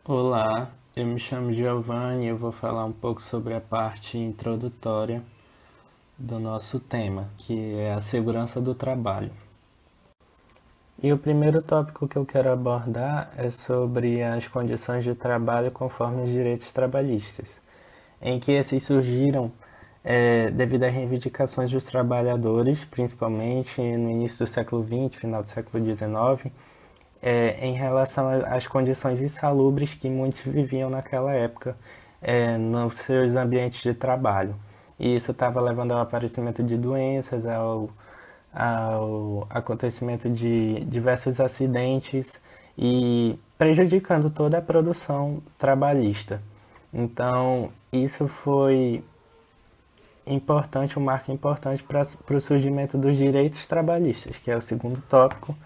Olá, eu me chamo Giovanni e eu vou falar um pouco sobre a parte introdutória do nosso tema, que é a segurança do trabalho. E o primeiro tópico que eu quero abordar é sobre as condições de trabalho conforme os direitos trabalhistas, em que esses surgiram devido a reivindicações dos trabalhadores, principalmente no início do século XX, final do século XIX, em relação às condições insalubres que muitos viviam naquela época nos seus ambientes de trabalho. E isso estava levando ao aparecimento de doenças, ao acontecimento de diversos acidentes e prejudicando toda a produção trabalhista. Então, isso foi importante, um marco importante para o surgimento dos direitos trabalhistas, que é o segundo tópico,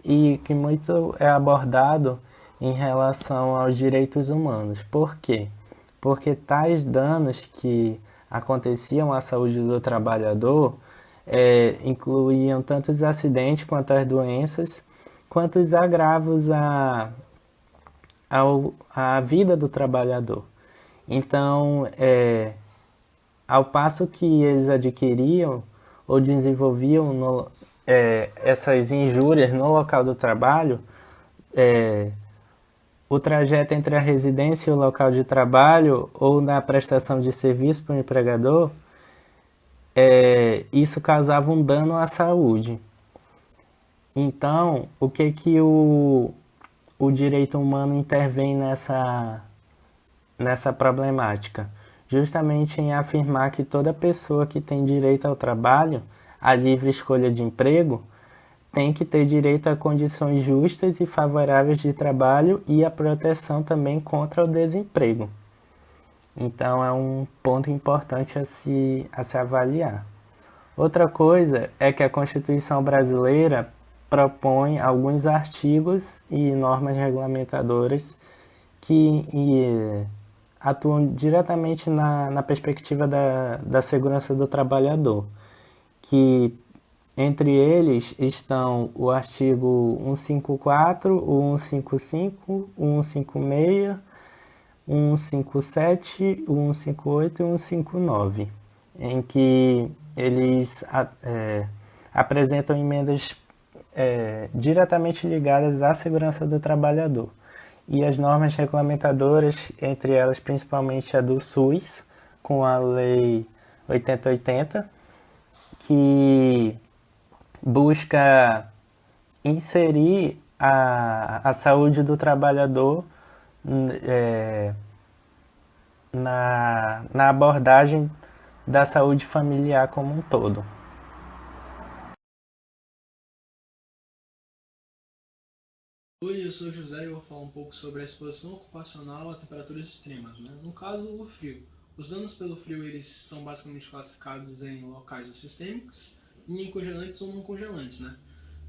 e que muito é abordado em relação aos direitos humanos. Por quê? Porque tais danos que aconteciam à saúde do trabalhador incluíam tanto os acidentes quanto as doenças, quanto os agravos à vida do trabalhador. Então, ao passo que eles adquiriam ou desenvolviam essas injúrias no local do trabalho, é, o trajeto entre a residência e o local de trabalho ou na prestação de serviço para o empregador, isso causava um dano à saúde. Então, o que que o direito humano intervém nessa problemática? Justamente em afirmar que toda pessoa que tem direito ao trabalho, à livre escolha de emprego, tem que ter direito a condições justas e favoráveis de trabalho e a proteção também contra o desemprego. Então é um ponto importante a se avaliar. Outra coisa é que a Constituição brasileira propõe alguns artigos e normas regulamentadoras que atuam diretamente na perspectiva da segurança do trabalhador, que entre eles estão o artigo 154, o 155, o 156, o 157, o 158 e o 159, em que eles apresentam emendas diretamente ligadas à segurança do trabalhador. E as normas regulamentadoras, entre elas principalmente a do SUS, com a Lei 8080, que busca inserir a saúde do trabalhador é, na abordagem da saúde familiar como um todo. Oi, eu sou o José e eu vou falar um pouco sobre a exposição ocupacional a temperaturas extremas, né? No caso, o frio. Os danos pelo frio eles são basicamente classificados em locais ou sistêmicos e em congelantes ou não congelantes, né?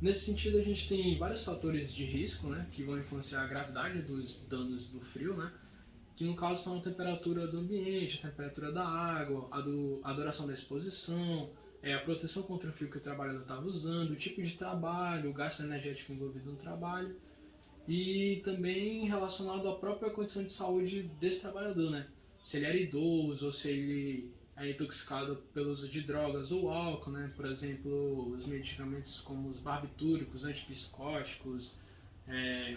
Nesse sentido, a gente tem vários fatores de risco, né, que vão influenciar a gravidade dos danos do frio, né? Que no caso são a temperatura do ambiente, a temperatura da água, a duração da exposição, a proteção contra o frio que o trabalhador estava usando, o tipo de trabalho, o gasto energético envolvido no trabalho e também relacionado à própria condição de saúde desse trabalhador, né? Se ele era idoso ou se ele é intoxicado pelo uso de drogas ou álcool, né? Por exemplo, os medicamentos como os barbitúricos, antipsicóticos,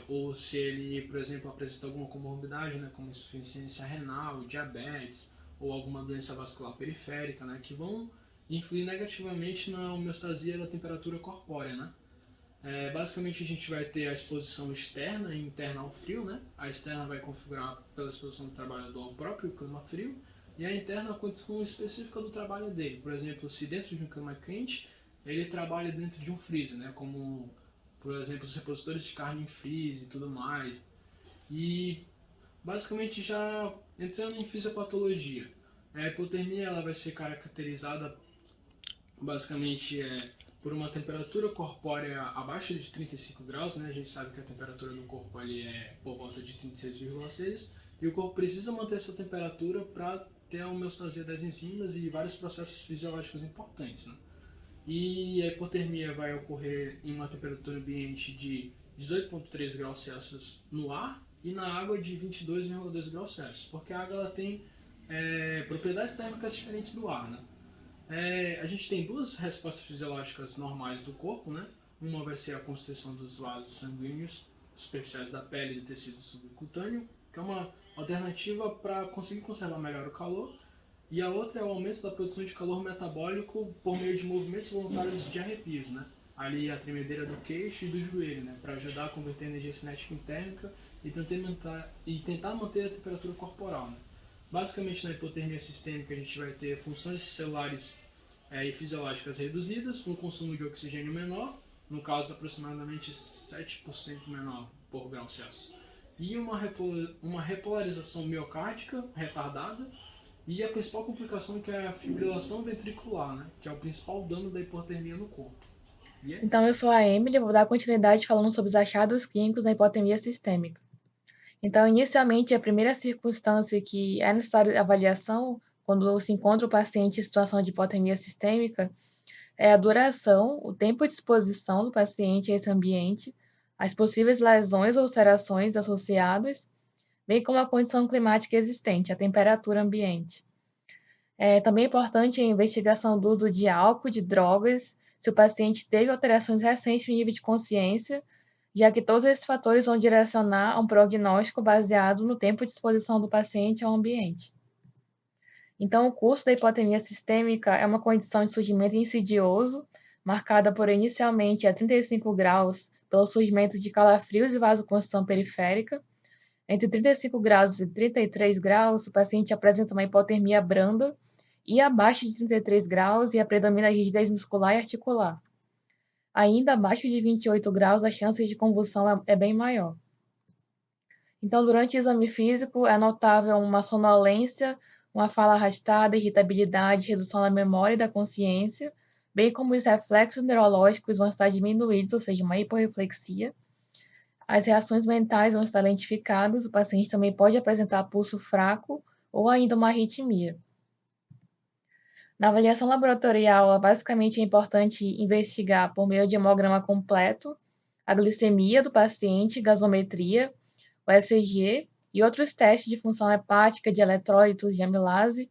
ou se ele, por exemplo, apresenta alguma comorbidade, né? Como insuficiência renal, diabetes ou alguma doença vascular periférica, né? Que vão influir negativamente na homeostasia da temperatura corpórea, né? Basicamente a gente vai ter a exposição externa e interna ao frio, né? A externa vai configurar pela exposição do trabalhador ao próprio clima frio e a interna a condição específica do trabalho dele. Por exemplo, se dentro de um clima quente, ele trabalha dentro de um freezer, né? Como, por exemplo, os repositores de carne em freezer e tudo mais. E basicamente já entrando em fisiopatologia, a hipotermia ela vai ser caracterizada basicamente por uma temperatura corpórea abaixo de 35 graus, né? A gente sabe que a temperatura do corpo ali é por volta de 36,6 e o corpo precisa manter essa temperatura para ter a homeostasia das enzimas e vários processos fisiológicos importantes, né? E a hipotermia vai ocorrer em uma temperatura ambiente de 18,3 graus Celsius no ar e na água de 22,2 graus Celsius, porque a água ela tem propriedades térmicas diferentes do ar, né? A gente tem duas respostas fisiológicas normais do corpo, né? Uma vai ser a constrição dos vasos sanguíneos superficiais da pele e do tecido subcutâneo, que é uma alternativa para conseguir conservar melhor o calor, e a outra é o aumento da produção de calor metabólico por meio de movimentos voluntários de arrepios, né? Ali a tremedeira do queixo e do joelho, né? Para ajudar a converter energia cinética em térmica e tentar manter a temperatura corporal, né? Basicamente, na hipotermia sistêmica, a gente vai ter funções celulares e fisiológicas reduzidas, um consumo de oxigênio menor, no caso aproximadamente 7% menor por grau Celsius, e uma repolarização miocárdica retardada, e a principal complicação que é a fibrilação ventricular, né, que é o principal dano da hipotermia no corpo. E é Então, isso. eu sou a Emily, eu vou dar continuidade falando sobre os achados clínicos da hipotermia sistêmica. Então, inicialmente, a primeira circunstância que é necessária avaliação quando se encontra o paciente em situação de hipotermia sistêmica é a duração, o tempo de exposição do paciente a esse ambiente, as possíveis lesões ou ulcerações associadas, bem como a condição climática existente, a temperatura ambiente. Também é importante a investigação do uso de álcool, de drogas, se o paciente teve alterações recentes no nível de consciência, já que todos esses fatores vão direcionar a um prognóstico baseado no tempo de exposição do paciente ao ambiente. Então, o curso da hipotermia sistêmica é uma condição de surgimento insidioso, marcada por inicialmente a 35 graus pelo surgimento de calafrios e vasoconstrição periférica. Entre 35 graus e 33 graus, o paciente apresenta uma hipotermia branda e abaixo de 33 graus e a predomina a rigidez muscular e articular. Ainda abaixo de 28 graus, a chance de convulsão é bem maior. Então, durante o exame físico, é notável uma sonolência, uma fala arrastada, irritabilidade, redução da memória e da consciência, bem como os reflexos neurológicos vão estar diminuídos, ou seja, uma hiporreflexia. As reações mentais vão estar lentificadas, o paciente também pode apresentar pulso fraco ou ainda uma arritmia. Na avaliação laboratorial, basicamente é importante investigar por meio de hemograma completo a glicemia do paciente, gasometria, o ECG e outros testes de função hepática, de eletrólitos, de amilase,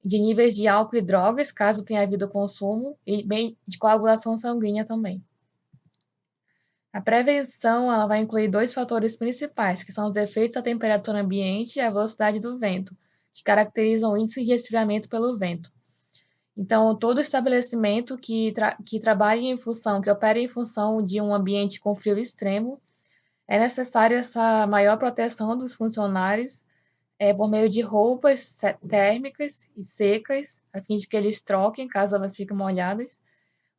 de níveis de álcool e drogas, caso tenha havido consumo, e bem de coagulação sanguínea também. A prevenção ela vai incluir dois fatores principais, que são os efeitos da temperatura ambiente e a velocidade do vento, que caracterizam o índice de resfriamento pelo vento. Então, todo estabelecimento que trabalhe em função, que opere em função de um ambiente com frio extremo, é necessário essa maior proteção dos funcionários por meio de roupas térmicas e secas, a fim de que eles troquem caso elas fiquem molhadas.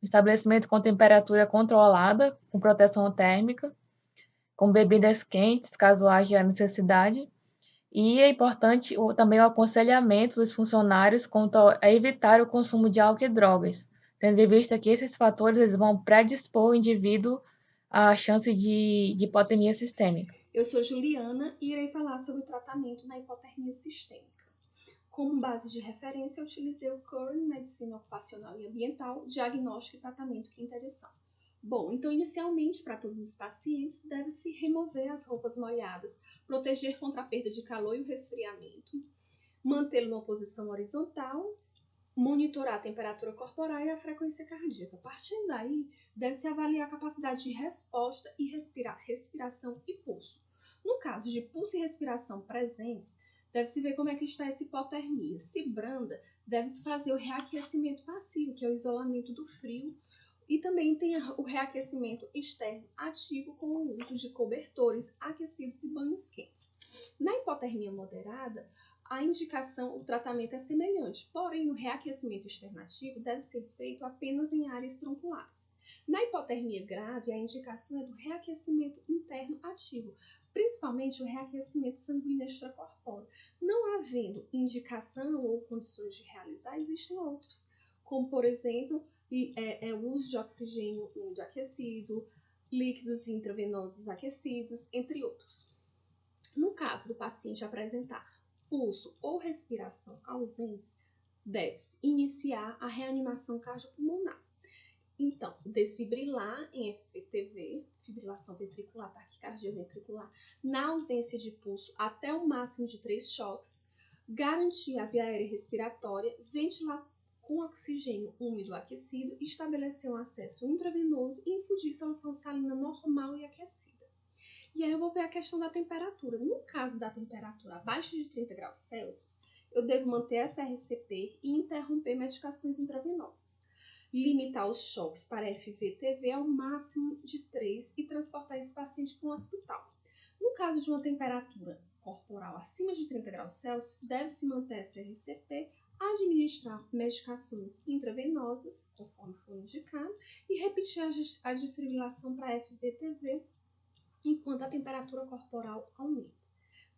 Um estabelecimento com temperatura controlada, com proteção térmica, com bebidas quentes, caso haja necessidade. E é importante também o aconselhamento dos funcionários quanto a evitar o consumo de álcool e drogas, tendo em vista que esses fatores eles vão predispor o indivíduo à chance de hipotermia sistêmica. Eu sou Juliana e irei falar sobre o tratamento na hipotermia sistêmica. Como base de referência, eu utilizei o Curran Medicina Ocupacional e Ambiental, Diagnóstico e Tratamento Quinta edição. Bom, então inicialmente para todos os pacientes deve-se remover as roupas molhadas, proteger contra a perda de calor e o resfriamento, mantê-lo numa posição horizontal, monitorar a temperatura corporal e a frequência cardíaca. Partindo daí, deve-se avaliar a capacidade de resposta e respiração e pulso. No caso de pulso e respiração presentes, deve-se ver como é que está essa hipotermia. Se branda, deve-se fazer o reaquecimento passivo, que é o isolamento do frio, e também tem o reaquecimento externo ativo com o uso de cobertores aquecidos e banhos quentes. Na hipotermia moderada, a indicação, o tratamento é semelhante, porém o reaquecimento externativo deve ser feito apenas em áreas tronculares. Na hipotermia grave, a indicação é do reaquecimento interno ativo, principalmente o reaquecimento sanguíneo extracorpóreo. Não havendo indicação ou condições de realizar, existem outros, como por exemplo, o uso de oxigênio úmido aquecido, líquidos intravenosos aquecidos, entre outros. No caso do paciente apresentar pulso ou respiração ausentes, deve-se iniciar a reanimação cardiopulmonar. Então, desfibrilar em FVTV, fibrilação ventricular, taquicardia ventricular, na ausência de pulso até um máximo de 3 choques, garantir a via aérea respiratória, ventilar com oxigênio úmido aquecido, estabelecer um acesso intravenoso e infundir solução salina normal e aquecida. E aí eu vou ver a questão da temperatura. No caso da temperatura abaixo de 30 graus Celsius, eu devo manter essa RCP e interromper medicações intravenosas. Limitar os choques para FVTV ao máximo de 3 e transportar esse paciente para um hospital. No caso de uma temperatura corporal acima de 30 graus Celsius, deve-se manter essa RCP, administrar medicações intravenosas, conforme for indicado, e repetir a desfibrilação para FVTV enquanto a temperatura corporal aumenta.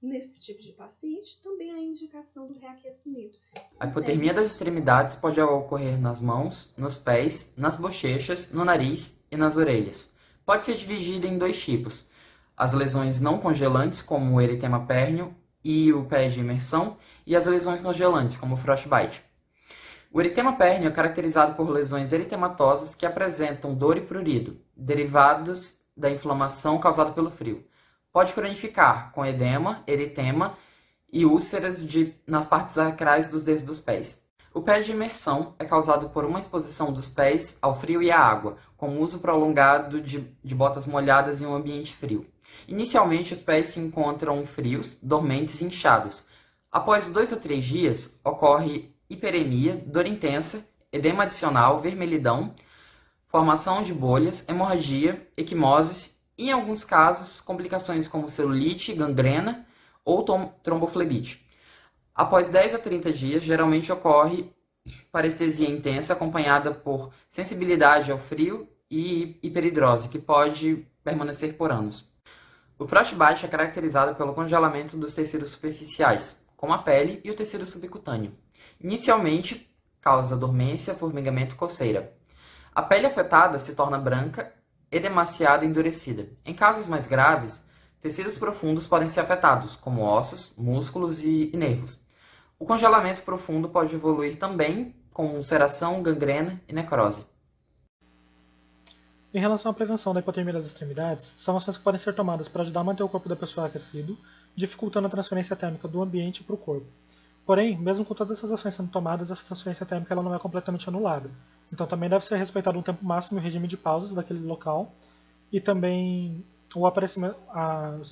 Nesse tipo de paciente, também há indicação do reaquecimento. A hipotermia das extremidades pode ocorrer nas mãos, nos pés, nas bochechas, no nariz e nas orelhas. Pode ser dividida em 2 tipos: as lesões não congelantes, como o eritema pérneo e o pé de imersão, e as lesões congelantes, como o frostbite. O eritema pérneo é caracterizado por lesões eritematosas que apresentam dor e prurido, derivados da inflamação causada pelo frio. Pode cronificar com edema, eritema e úlceras nas partes sacrais dos dedos dos pés. O pé de imersão é causado por uma exposição dos pés ao frio e à água, com o uso prolongado de botas molhadas em um ambiente frio. Inicialmente, os pés se encontram frios, dormentes e inchados. Após 2 a 3 dias, ocorre hiperemia, dor intensa, edema adicional, vermelhidão, formação de bolhas, hemorragia, equimoses e, em alguns casos, complicações como celulite, gangrena ou tromboflebite. Após 10 a 30 dias, geralmente ocorre parestesia intensa acompanhada por sensibilidade ao frio e hiperidrose, que pode permanecer por anos. O frostbite é caracterizado pelo congelamento dos tecidos superficiais, como a pele e o tecido subcutâneo. Inicialmente, causa dormência, formigamento e coceira. A pele afetada se torna branca, edemaciada e endurecida. Em casos mais graves, tecidos profundos podem ser afetados, como ossos, músculos e nervos. O congelamento profundo pode evoluir também com ulceração, gangrena e necrose. Em relação à prevenção da hipotermia das extremidades, são ações que podem ser tomadas para ajudar a manter o corpo da pessoa aquecido, dificultando a transferência térmica do ambiente para o corpo. Porém, mesmo com todas essas ações sendo tomadas, essa transferência térmica ela não é completamente anulada. Então também deve ser respeitado um tempo máximo e o regime de pausas daquele local, e também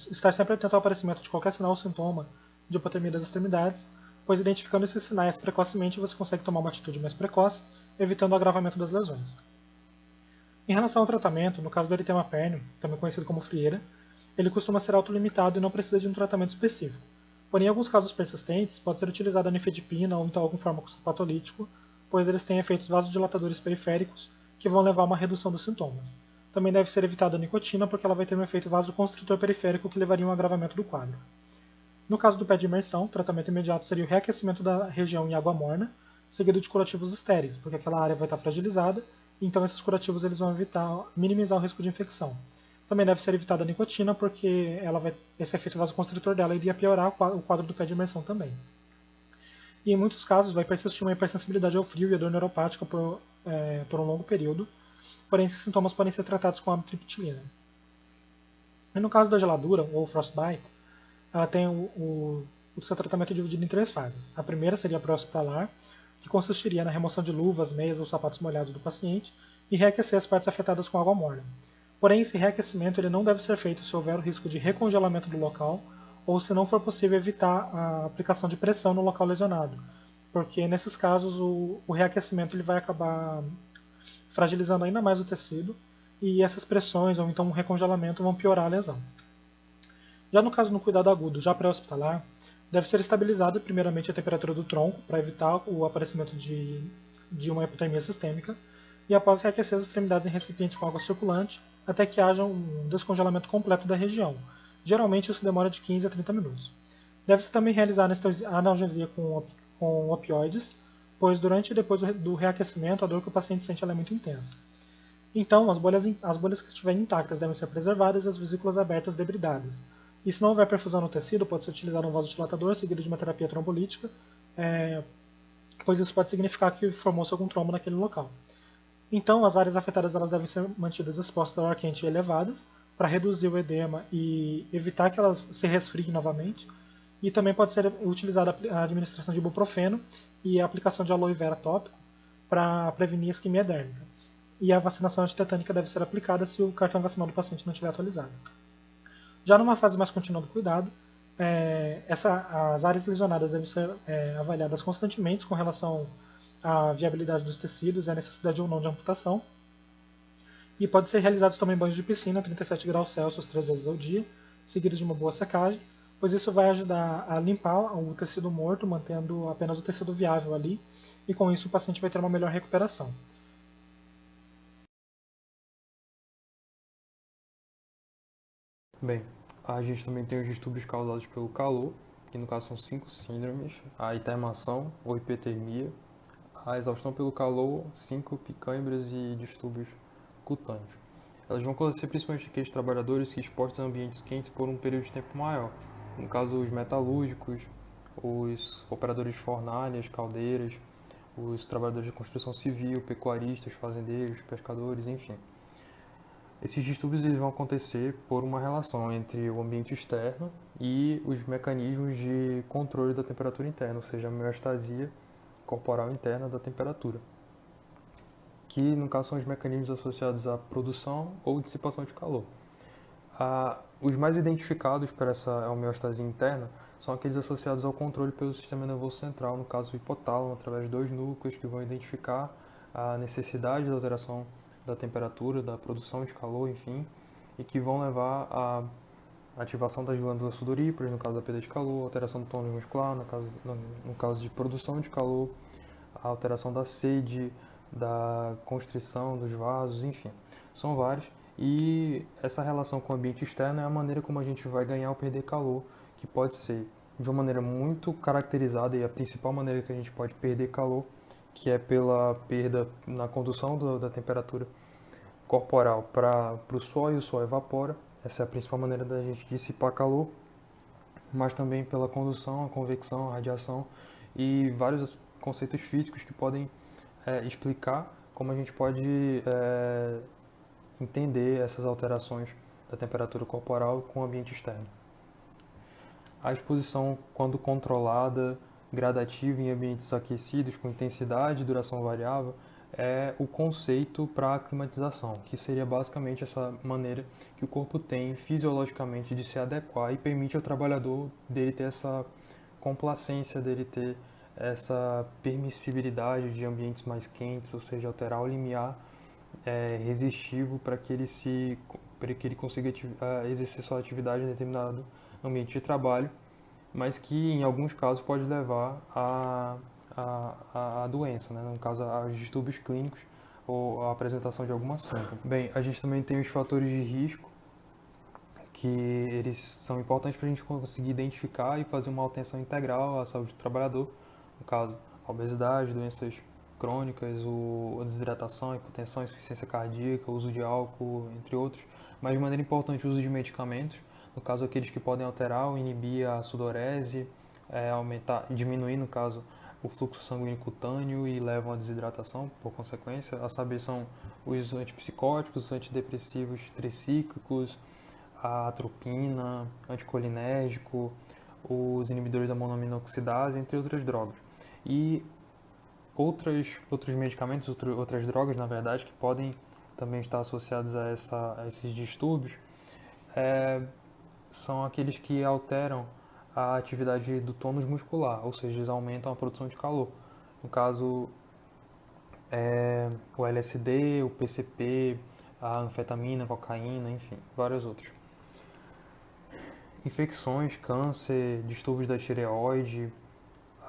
estar sempre atento ao aparecimento de qualquer sinal ou sintoma de hipotermia das extremidades, pois identificando esses sinais precocemente você consegue tomar uma atitude mais precoce, evitando o agravamento das lesões. Em relação ao tratamento, no caso do eritema pérneo, também conhecido como frieira, ele costuma ser autolimitado e não precisa de um tratamento específico. Porém, em alguns casos persistentes, pode ser utilizada a nifedipina ou então algum fármaco patolítico, pois eles têm efeitos vasodilatadores periféricos que vão levar a uma redução dos sintomas. Também deve ser evitada a nicotina, porque ela vai ter um efeito vasoconstritor periférico que levaria a um agravamento do quadro. No caso do pé de imersão, o tratamento imediato seria o reaquecimento da região em água morna, seguido de curativos estéreis, porque aquela área vai estar fragilizada, então esses curativos eles vão minimizar o risco de infecção. Também deve ser evitada a nicotina, porque esse efeito vasoconstritor dela iria piorar o quadro do pé de imersão também. E em muitos casos vai persistir uma hipersensibilidade ao frio e a dor neuropática por um longo período, porém esses sintomas podem ser tratados com amitriptilina. E no caso da geladura, ou frostbite, ela tem o seu tratamento é dividido em 3 fases. A primeira seria a pré-hospitalar, que consistiria na remoção de luvas, meias ou sapatos molhados do paciente e reaquecer as partes afetadas com água morna. Porém, esse reaquecimento ele não deve ser feito se houver o risco de recongelamento do local ou se não for possível evitar a aplicação de pressão no local lesionado, porque nesses casos o reaquecimento ele vai acabar fragilizando ainda mais o tecido e essas pressões ou então um recongelamento vão piorar a lesão. Já no caso no cuidado agudo, já pré-hospitalar, deve ser estabilizada primeiramente a temperatura do tronco para evitar o aparecimento de uma hipotermia sistêmica e após reaquecer as extremidades em recipiente com água circulante até que haja um descongelamento completo da região. Geralmente isso demora de 15 a 30 minutos. Deve-se também realizar a analgesia com opioides, pois durante e depois do reaquecimento a dor que o paciente sente ela é muito intensa. Então, as bolhas que estiverem intactas devem ser preservadas e as vesículas abertas debridadas. E se não houver perfusão no tecido, pode ser utilizado um vasodilatador seguido de uma terapia trombolítica, pois isso pode significar que formou-se algum trombo naquele local. Então, as áreas afetadas elas devem ser mantidas expostas ao ar quente e elevadas, para reduzir o edema e evitar que elas se resfriem novamente. E também pode ser utilizada a administração de ibuprofeno e a aplicação de aloe vera tópico para prevenir a isquemia dérmica. E a vacinação antitetânica deve ser aplicada se o cartão vacinal do paciente não estiver atualizado. Já numa fase mais contínua do cuidado, as áreas lesionadas devem ser avaliadas constantemente com relação à viabilidade dos tecidos e a necessidade ou não de amputação. E pode ser realizados também banhos de piscina a 37 graus Celsius 3 vezes ao dia, seguidos de uma boa secagem, pois isso vai ajudar a limpar o tecido morto, mantendo apenas o tecido viável ali, e com isso o paciente vai ter uma melhor recuperação. Bem, a gente também tem os distúrbios causados pelo calor, que no caso são 5 síndromes: a hipermação ou hipertermia, a exaustão pelo calor, síncope, câimbras e distúrbios cutâneos. Elas vão acontecer principalmente aqueles trabalhadores que expostos a ambientes quentes por um período de tempo maior. No caso, os metalúrgicos, os operadores de fornalhas, caldeiras, os trabalhadores de construção civil, pecuaristas, fazendeiros, pescadores, enfim. Esses distúrbios eles vão acontecer por uma relação entre o ambiente externo e os mecanismos de controle da temperatura interna, ou seja, a homeostasia corporal interna da temperatura, que no caso são os mecanismos associados à produção ou dissipação de calor. Os mais identificados para essa homeostasia interna são aqueles associados ao controle pelo sistema nervoso central, no caso o hipotálamo, através de 2 núcleos que vão identificar a necessidade da alteração da temperatura, da produção de calor, enfim, e que vão levar à ativação das glândulas sudoríparas, no caso da perda de calor, alteração do tônus muscular, no caso de produção de calor, a alteração da sede, da constrição dos vasos, enfim, são vários. E essa relação com o ambiente externo é a maneira como a gente vai ganhar ou perder calor, que pode ser de uma maneira muito caracterizada, e a principal maneira que a gente pode perder calor, que é pela perda na condução da temperatura corporal para o suor, e o suor evapora. Essa é a principal maneira da gente dissipar calor, mas também pela condução, a convecção, a radiação e vários conceitos físicos que podem explicar como a gente pode entender essas alterações da temperatura corporal com o ambiente externo. A exposição, quando controlada, gradativa em ambientes aquecidos, com intensidade e duração variável, é o conceito para a aclimatização, que seria basicamente essa maneira que o corpo tem fisiologicamente de se adequar e permite ao trabalhador dele ter essa complacência, dele ter essa permissibilidade de ambientes mais quentes, ou seja, alterar o limiar resistivo para que ele consiga exercer sua atividade em determinado ambiente de trabalho, mas que em alguns casos pode levar à doença, né? No caso, aos distúrbios clínicos ou à apresentação de alguma síndrome. Bem, a gente também tem os fatores de risco, que eles são importantes para a gente conseguir identificar e fazer uma atenção integral à saúde do trabalhador, no caso, a obesidade, doenças crônicas, a desidratação, a hipotensão, a insuficiência cardíaca, o uso de álcool, entre outros, mas de maneira importante o uso de medicamentos, no caso aqueles que podem alterar ou inibir a sudorese, diminuir, no caso, o fluxo sanguíneo cutâneo e levam à desidratação, por consequência. A saber, são os antipsicóticos, os antidepressivos tricíclicos, a atropina, anticolinérgico, os inibidores da monoaminoxidase, entre outras drogas. E outros medicamentos, outras drogas, na verdade, que podem também estar associados a esses distúrbios, são aqueles que alteram a atividade do tônus muscular, ou seja, eles aumentam a produção de calor. No caso, o LSD, o PCP, a anfetamina, a cocaína, enfim, vários outros. Infecções, câncer, distúrbios da tireoide,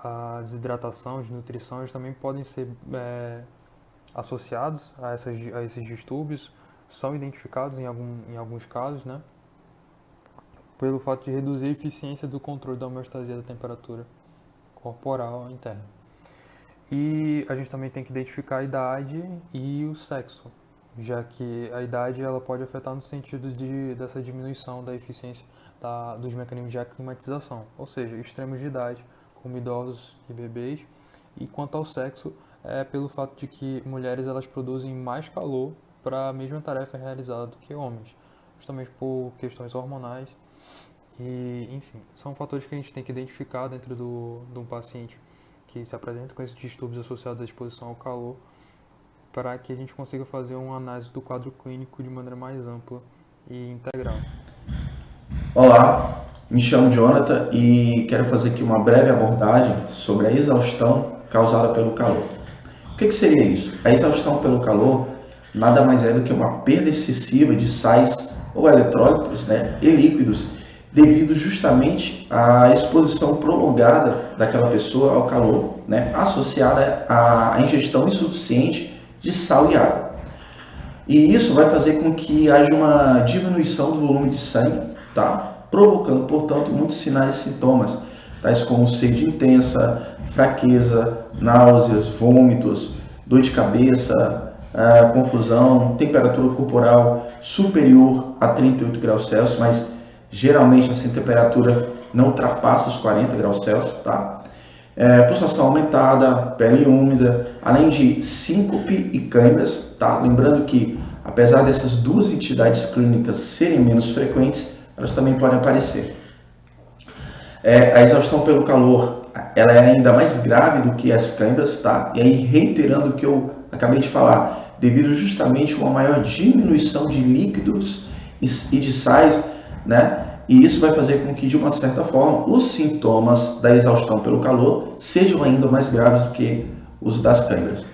a desidratação, a desnutrição, eles também podem ser associados a esses distúrbios, são identificados em alguns casos, né? Pelo fato de reduzir a eficiência do controle da homeostasia da temperatura corporal interna. E a gente também tem que identificar a idade e o sexo, já que a idade ela pode afetar no sentido dessa diminuição da eficiência dos mecanismos de aclimatização, ou seja, extremos de idade, como idosos e bebês. E quanto ao sexo, é pelo fato de que mulheres elas produzem mais calor para a mesma tarefa realizada do que homens, justamente por questões hormonais. E, enfim, são fatores que a gente tem que identificar dentro de um paciente que se apresenta com esses distúrbios associados à exposição ao calor, para que a gente consiga fazer uma análise do quadro clínico de maneira mais ampla e integral. Olá, me chamo Jonathan e quero fazer aqui uma breve abordagem sobre a exaustão causada pelo calor. O que seria isso? A exaustão pelo calor nada mais é do que uma perda excessiva de sais ou eletrólitos, e líquidos, devido justamente à exposição prolongada daquela pessoa ao calor, associada à ingestão insuficiente de sal e água. E isso vai fazer com que haja uma diminuição do volume de sangue, provocando, portanto, muitos sinais e sintomas, tais como sede intensa, fraqueza, náuseas, vômitos, dor de cabeça, confusão, temperatura corporal superior a 38 graus Celsius, mas geralmente essa temperatura não ultrapassa os 40 graus Celsius, pulsação aumentada, pele úmida, além de síncope e câimbras, Lembrando que, apesar dessas duas entidades clínicas serem menos frequentes, elas também podem aparecer. A exaustão pelo calor, ela é ainda mais grave do que as câimbras, E aí, reiterando o que eu acabei de falar, devido justamente a uma maior diminuição de líquidos e de sais, E isso vai fazer com que, de uma certa forma, os sintomas da exaustão pelo calor sejam ainda mais graves do que os das câimbras.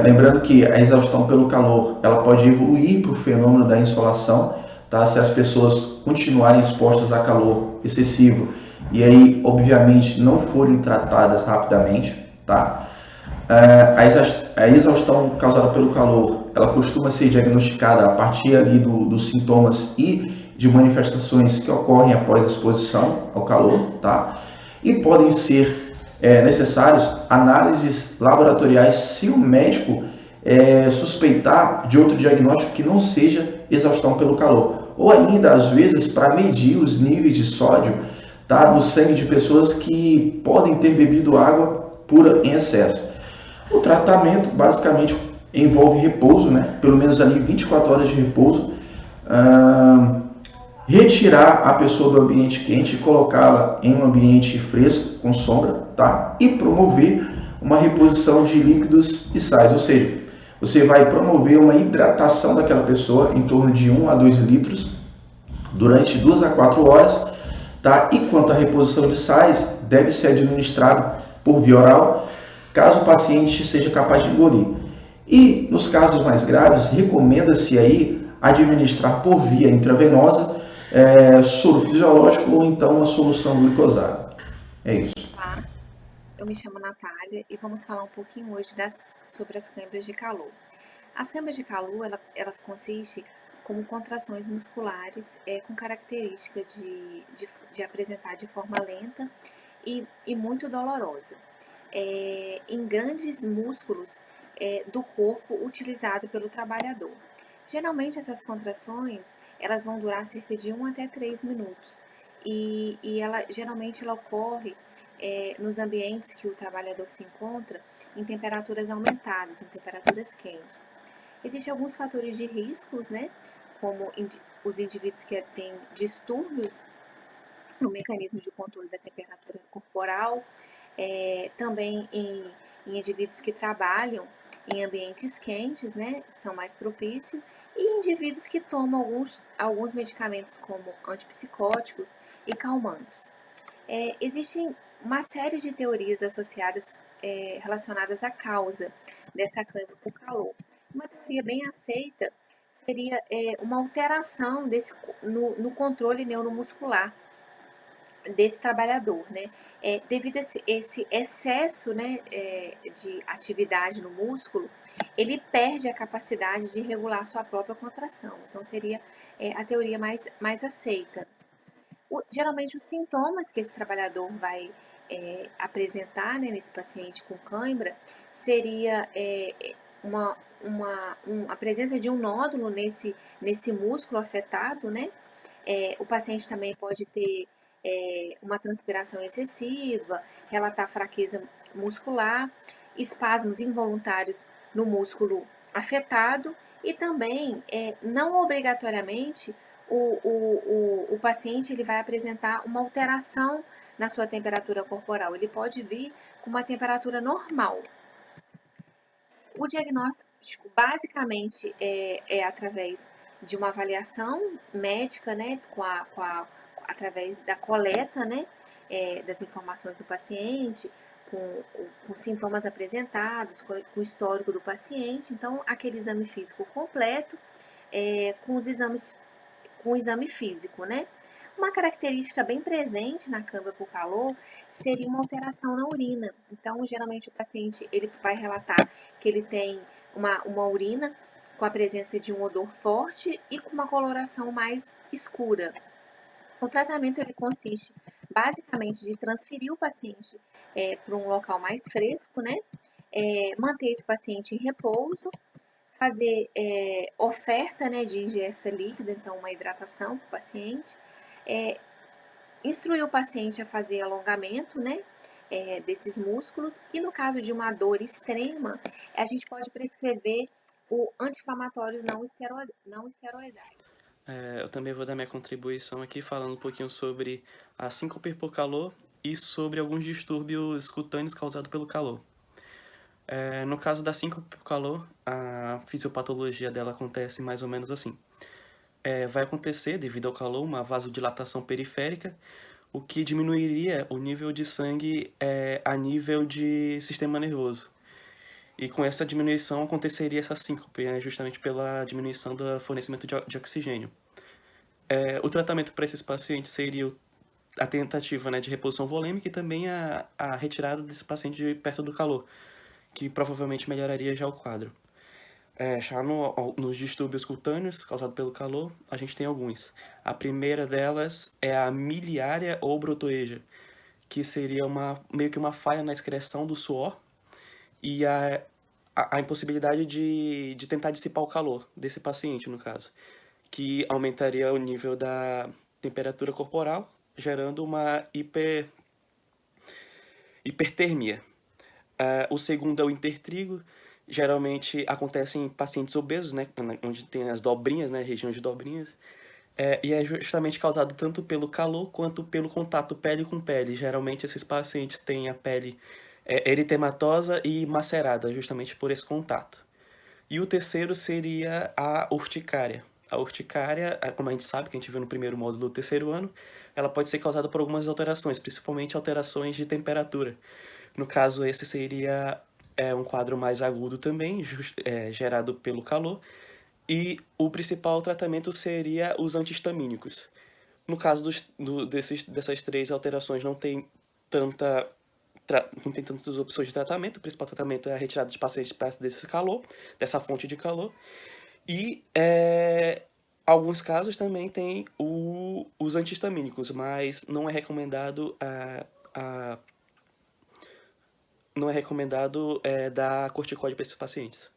Lembrando que a exaustão pelo calor, ela pode evoluir para o fenômeno da insolação, se as pessoas continuarem expostas a calor excessivo e aí, obviamente, não forem tratadas rapidamente, A exaustão causada pelo calor, ela costuma ser diagnosticada a partir ali dos sintomas e de manifestações que ocorrem após a exposição ao calor, E podem ser necessários análises laboratoriais se o médico suspeitar de outro diagnóstico que não seja exaustão pelo calor, ou ainda, às vezes, para medir os níveis de sódio no sangue de pessoas que podem ter bebido água pura em excesso. O tratamento, basicamente, envolve repouso, pelo menos ali 24 horas de repouso, retirar a pessoa do ambiente quente e colocá-la em um ambiente fresco, com sombra, E promover uma reposição de líquidos e sais, ou seja, você vai promover uma hidratação daquela pessoa em torno de 1 a 2 litros durante 2 a 4 horas, E quanto à reposição de sais, deve ser administrado por via oral, caso o paciente seja capaz de engolir. E nos casos mais graves, recomenda-se aí administrar por via intravenosa, soro fisiológico ou então uma solução glicosada. É isso. Olá, eu me chamo Natália e vamos falar um pouquinho hoje sobre as câimbras de calor. As câimbras de calor, elas consistem como contrações musculares com característica de apresentar de forma lenta e muito dolorosa, em grandes músculos do corpo utilizado pelo trabalhador. Geralmente essas contrações elas vão durar cerca de 1 até 3 minutos e geralmente ela ocorre nos ambientes que o trabalhador se encontra em temperaturas aumentadas, em temperaturas quentes. Existem alguns fatores de riscos, como os indivíduos que têm distúrbios no mecanismo de controle da temperatura corporal, também em indivíduos que trabalham em ambientes quentes, são mais propícios, e indivíduos que tomam alguns medicamentos como antipsicóticos e calmantes. Existem uma série de teorias associadas relacionadas à causa dessa câimbra por calor. Uma teoria bem aceita seria uma alteração no controle neuromuscular desse trabalhador, devido a esse excesso de atividade no músculo, ele perde a capacidade de regular sua própria contração. Então, seria a teoria mais aceita. Geralmente, os sintomas que esse trabalhador vai apresentar nesse paciente com cãibra seria a presença de um nódulo nesse músculo afetado, o paciente também pode ter uma transpiração excessiva, relatar fraqueza muscular, espasmos involuntários no músculo afetado E também, não obrigatoriamente, o paciente ele vai apresentar uma alteração na sua temperatura corporal. Ele pode vir com uma temperatura normal. O diagnóstico basicamente é através de uma avaliação médica, né, através da coleta, né, das informações do paciente, com sintomas apresentados, com o histórico do paciente. Então, aquele exame físico completo, com o exame físico, né? Uma característica bem presente na câimbra por calor seria uma alteração na urina. Então, geralmente o paciente ele vai relatar que ele tem uma urina com a presença de um odor forte e com uma coloração mais escura. O tratamento ele consiste basicamente de transferir o paciente para um local mais fresco, né? Manter esse paciente em repouso, fazer oferta, né, de ingesta líquida, então uma hidratação para o paciente, instruir o paciente a fazer alongamento, né, desses músculos, e no caso de uma dor extrema, a gente pode prescrever o anti-inflamatório não esteroidal. Eu também vou dar minha contribuição aqui falando um pouquinho sobre a síncope por calor e sobre alguns distúrbios cutâneos causados pelo calor. No caso da síncope por calor, a fisiopatologia dela acontece mais ou menos assim. Vai acontecer, devido ao calor, uma vasodilatação periférica, o que diminuiria o nível de sangue a nível de sistema nervoso. E com essa diminuição aconteceria essa síncope, justamente pela diminuição do fornecimento de oxigênio. O tratamento para esses pacientes seria a tentativa, né, de reposição volêmica e também a retirada desse paciente de perto do calor, que provavelmente melhoraria já o quadro. Já nos distúrbios cutâneos causados pelo calor, a gente tem alguns. A primeira delas é a miliária ou brotoeja, que seria meio que uma falha na excreção do suor e a impossibilidade de tentar dissipar o calor desse paciente, no caso, que aumentaria o nível da temperatura corporal, gerando uma hipertermia. O segundo é o intertrigo. Geralmente acontece em pacientes obesos, né, onde tem as dobrinhas, né, região de dobrinhas, e é justamente causado tanto pelo calor quanto pelo contato pele com pele. Geralmente esses pacientes têm a pele eritematosa e macerada, justamente por esse contato. E o terceiro seria a urticária. A urticária, como a gente sabe, que a gente viu no primeiro módulo do terceiro ano, ela pode ser causada por algumas alterações, principalmente alterações de temperatura. No caso, esse seria um quadro mais agudo também, gerado pelo calor. E o principal tratamento seria os antihistamínicos. No caso dessas três alterações, não tem tantas opções de tratamento. O principal tratamento é a retirada de pacientes perto desse calor, dessa fonte de calor. E alguns casos também tem os antihistamínicos, mas não é recomendado dar corticóide para esses pacientes.